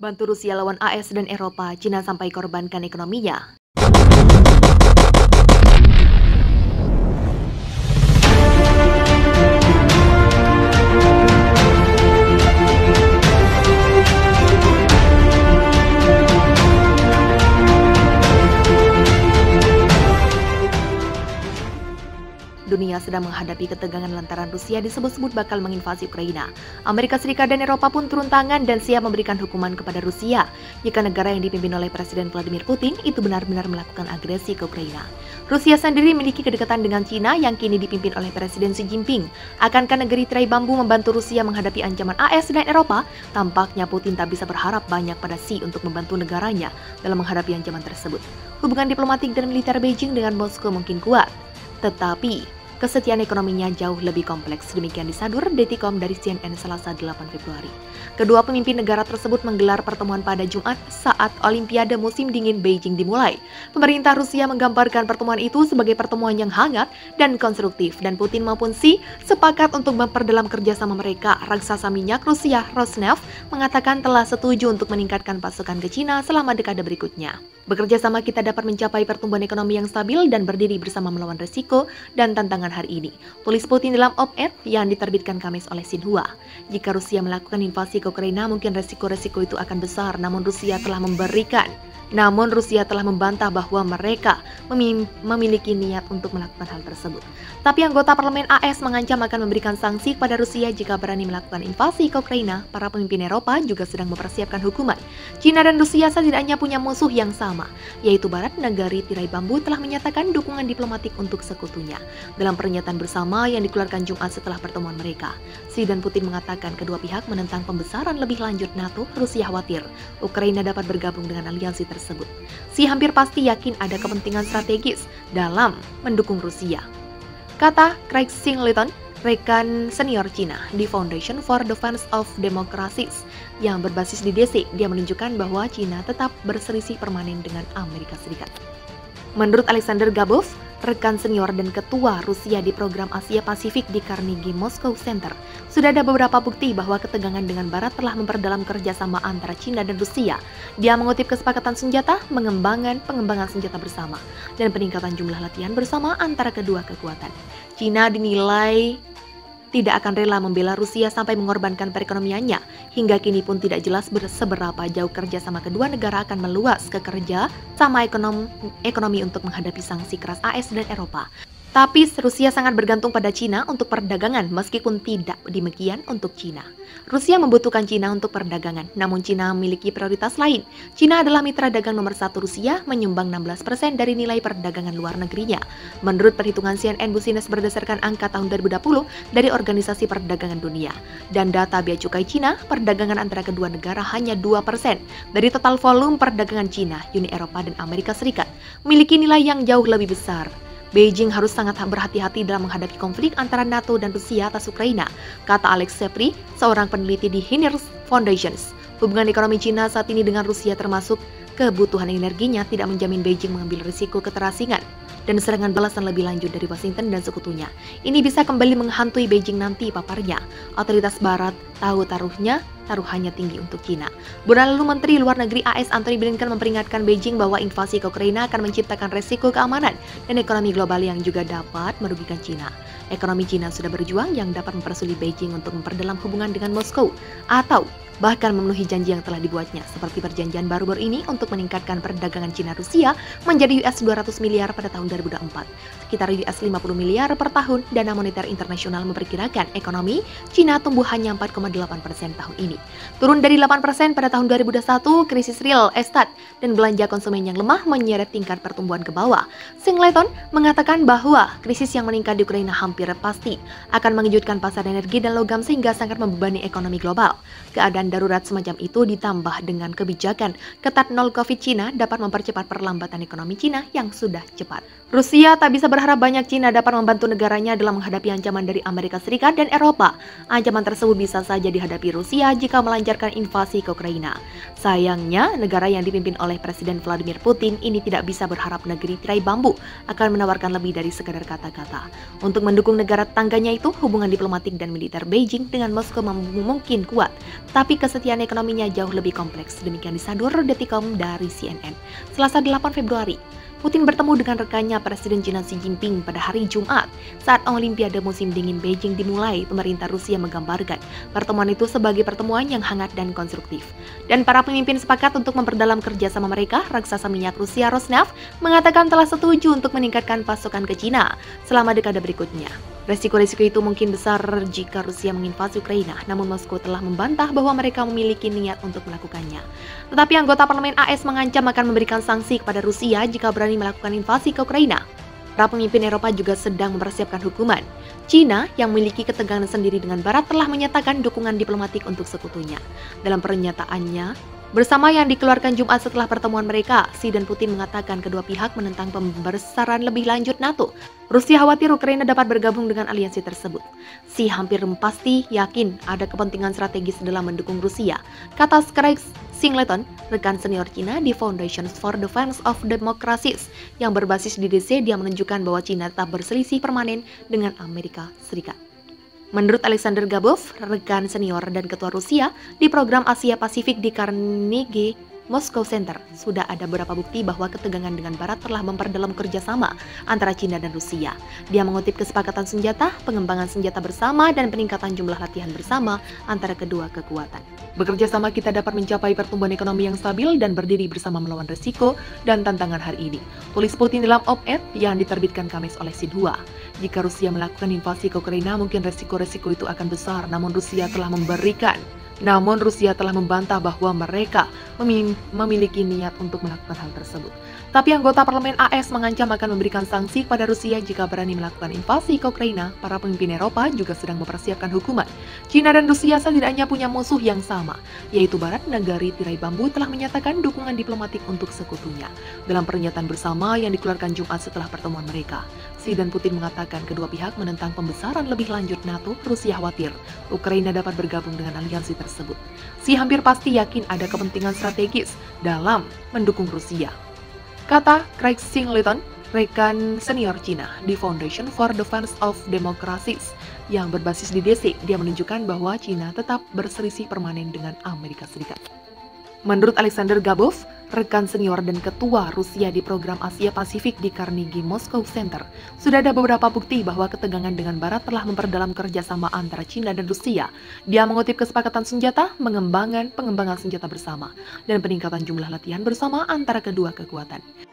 membantu Rusia lawan AS dan Eropa, Cina sampai korbankan ekonominya. Dunia sedang menghadapi ketegangan lantaran Rusia disebut-sebut bakal menginvasi Ukraina. Amerika Serikat dan Eropa pun turun tangan dan siap memberikan hukuman kepada Rusia jika negara yang dipimpin oleh Presiden Vladimir Putin itu benar-benar melakukan agresi ke Ukraina. Rusia sendiri memiliki kedekatan dengan Cina yang kini dipimpin oleh Presiden Xi Jinping. Akankah negeri tirai bambu membantu Rusia menghadapi ancaman AS dan Eropa? Tampaknya Putin tak bisa berharap banyak pada Xi untuk membantu negaranya dalam menghadapi ancaman tersebut. Hubungan diplomatik dan militer Beijing dengan Moskow mungkin kuat, tetapi kesetiaan ekonominya jauh lebih kompleks. Demikian disadur Detikom dari CNN Selasa 8 Februari. Kedua pemimpin negara tersebut menggelar pertemuan pada Jumat saat Olimpiade musim dingin Beijing dimulai. Pemerintah Rusia menggambarkan pertemuan itu sebagai pertemuan yang hangat dan konstruktif, dan Putin maupun Xi sepakat untuk memperdalam kerjasama mereka. Raksasa minyak Rusia Rosneft mengatakan telah setuju untuk meningkatkan pasokan ke Cina selama dekade berikutnya. Bekerja sama kita dapat mencapai pertumbuhan ekonomi yang stabil dan berdiri bersama melawan resiko dan tantangan hari ini, tulis Putin dalam op-ed yang diterbitkan Kamis oleh Xinhua. Jika Rusia melakukan invasi ke Ukraina, mungkin resiko-resiko itu akan besar, namun Rusia telah membantah bahwa mereka memiliki niat untuk melakukan hal tersebut. Tapi anggota parlemen AS mengancam akan memberikan sanksi kepada Rusia jika berani melakukan invasi ke Ukraina. Para pemimpin Eropa juga sedang mempersiapkan hukuman. Cina dan Rusia setidaknya punya musuh yang sama, yaitu Barat. Negari tirai bambu telah menyatakan dukungan diplomatik untuk sekutunya dalam pernyataan bersama yang dikeluarkan Jumat setelah pertemuan mereka. Xi dan Putin mengatakan kedua pihak menentang pembesaran lebih lanjut NATO. Rusia khawatir Ukraina dapat bergabung dengan aliansi tersebut. Xi hampir pasti yakin ada kepentingan strategis dalam mendukung Rusia, kata Craig Singleton, rekan senior Cina di Foundation for Defense of Democracies yang berbasis di DC. Dia menunjukkan bahwa Cina tetap berselisih permanen dengan Amerika Serikat. Menurut Alexander Gabov, rekan senior dan ketua Rusia di program Asia Pasifik di Carnegie Moscow Center, sudah ada beberapa bukti bahwa ketegangan dengan Barat telah memperdalam kerjasama antara Cina dan Rusia. Dia mengutip kesepakatan senjata, pengembangan senjata bersama, dan peningkatan jumlah latihan bersama antara kedua kekuatan. Cina dinilai tidak akan rela membela Rusia sampai mengorbankan perekonomiannya. Hingga kini pun tidak jelas seberapa jauh kerjasama kedua negara akan meluas ke kerja sama ekonomi untuk menghadapi sanksi keras AS dan Eropa. Tapi Rusia sangat bergantung pada Cina untuk perdagangan, meskipun tidak demikian untuk Cina. Rusia membutuhkan Cina untuk perdagangan, namun Cina memiliki prioritas lain. Cina adalah mitra dagang nomor 1 Rusia, menyumbang 16% dari nilai perdagangan luar negerinya. Menurut perhitungan CNN Business berdasarkan angka tahun 2020 dari Organisasi Perdagangan Dunia. Dan data bea cukai Cina, perdagangan antara kedua negara hanya 2% dari total volume perdagangan Cina, Uni Eropa, dan Amerika Serikat, memiliki nilai yang jauh lebih besar. Beijing harus sangat berhati-hati dalam menghadapi konflik antara NATO dan Rusia atas Ukraina, kata Alex Sepri, seorang peneliti di Hiners Foundations. Hubungan ekonomi Cina saat ini dengan Rusia termasuk kebutuhan energinya tidak menjamin Beijing mengambil risiko keterasingan dan serangan balasan lebih lanjut dari Washington dan sekutunya. Ini bisa kembali menghantui Beijing nanti, paparnya. Otoritas Barat tahu taruhannya tinggi untuk Cina. Bulan lalu Menteri Luar Negeri AS Antony Blinken memperingatkan Beijing bahwa invasi ke Ukraina akan menciptakan resiko keamanan dan ekonomi global yang juga dapat merugikan Cina. Ekonomi Cina sudah berjuang yang dapat mempersulit Beijing untuk memperdalam hubungan dengan Moskow atau bahkan memenuhi janji yang telah dibuatnya, seperti perjanjian baru-baru ini untuk meningkatkan perdagangan Cina-Rusia menjadi US 200 miliar pada tahun 2024, sekitar US 50 miliar per tahun. Dana Moneter Internasional memperkirakan ekonomi Cina tumbuh hanya 4,8% tahun ini, turun dari 8% pada tahun 2021. Krisis real estate dan belanja konsumen yang lemah menyeret tingkat pertumbuhan ke bawah. Singleton mengatakan bahwa krisis yang meningkat di Ukraina hampir pasti akan mengejutkan pasar energi dan logam sehingga sangat membebani ekonomi global. Keadaan darurat semacam itu ditambah dengan kebijakan ketat nol COVID Cina dapat mempercepat perlambatan ekonomi Cina yang sudah cepat Rusia tak bisa berharap banyak Cina dapat membantu negaranya dalam menghadapi ancaman dari Amerika Serikat dan Eropa. Ancaman tersebut bisa saja dihadapi Rusia jika melancarkan invasi ke Ukraina. Sayangnya, negara yang dipimpin oleh Presiden Vladimir Putin ini tidak bisa berharap negeri tirai bambu akan menawarkan lebih dari sekadar kata-kata. Untuk mendukung negara tetangganya itu, hubungan diplomatik dan militer Beijing dengan Moskow mungkin kuat, tapi kesetiaan ekonominya jauh lebih kompleks. Demikian disadur Detikom dari CNN. Selasa 8 Februari. Putin bertemu dengan rekannya Presiden China Xi Jinping pada hari Jumat. Saat Olimpiade musim dingin Beijing dimulai, pemerintah Rusia menggambarkan pertemuan itu sebagai pertemuan yang hangat dan konstruktif. Dan para pemimpin sepakat untuk memperdalam kerjasama mereka. Raksasa minyak Rusia Rosneft mengatakan telah setuju untuk meningkatkan pasokan ke China selama dekade berikutnya. Resiko-resiko itu mungkin besar jika Rusia menginvasi Ukraina, namun Moskow telah membantah bahwa mereka memiliki niat untuk melakukannya. Tetapi anggota parlemen AS mengancam akan memberikan sanksi kepada Rusia jika berani melakukan invasi ke Ukraina. Para pemimpin Eropa juga sedang mempersiapkan hukuman. China, yang memiliki ketegangan sendiri dengan Barat, telah menyatakan dukungan diplomatik untuk sekutunya. Dalam pernyataannya, bersama yang dikeluarkan Jumat setelah pertemuan mereka, Xi dan Putin mengatakan kedua pihak menentang pembesaran lebih lanjut NATO. Rusia khawatir Ukraina dapat bergabung dengan aliansi tersebut. Xi hampir pasti yakin ada kepentingan strategis dalam mendukung Rusia, kata Craig Singleton, rekan senior China di Foundation for Defense of Democracies, yang berbasis di DC. Dia menunjukkan bahwa China tetap berselisih permanen dengan Amerika Serikat. Menurut Alexander Gabov, rekan senior dan ketua Rusia di program Asia Pasifik di Carnegie Moscow Center, sudah ada beberapa bukti bahwa ketegangan dengan Barat telah memperdalam kerjasama antara China dan Rusia. Dia mengutip kesepakatan senjata, pengembangan senjata bersama, dan peningkatan jumlah latihan bersama antara kedua kekuatan. Bekerja sama kita dapat mencapai pertumbuhan ekonomi yang stabil dan berdiri bersama melawan resiko dan tantangan hari ini, tulis Putin dalam op-ed yang diterbitkan Kamis oleh Xinhua. Jika Rusia melakukan invasi ke Ukraina, mungkin resiko-resiko itu akan besar, namun Rusia telah membantah bahwa mereka memiliki niat untuk melakukan hal tersebut. Tapi anggota parlemen AS mengancam akan memberikan sanksi kepada Rusia jika berani melakukan invasi ke Ukraina. Para pemimpin Eropa juga sedang mempersiapkan hukuman. China dan Rusia setidaknya punya musuh yang sama, yaitu Barat. Negari tirai bambu telah menyatakan dukungan diplomatik untuk sekutunya. Dalam pernyataan bersama yang dikeluarkan Jumat setelah pertemuan mereka, Xi dan Putin mengatakan kedua pihak menentang pembesaran lebih lanjut NATO. Rusia khawatir Ukraina dapat bergabung dengan aliansi tersebut. Xi hampir pasti yakin ada kepentingan strategis dalam mendukung Rusia, kata Craig Singleton, rekan senior China di Foundation for Defense of Democracies yang berbasis di DC. Dia menunjukkan bahwa China tetap berselisih permanen dengan Amerika Serikat. Menurut Alexander Gabov, rekan senior dan ketua Rusia di program Asia Pasifik di Carnegie Moscow Center, sudah ada beberapa bukti bahwa ketegangan dengan Barat telah memperdalam kerjasama antara China dan Rusia. Dia mengutip kesepakatan senjata, pengembangan senjata bersama, dan peningkatan jumlah latihan bersama antara kedua kekuatan.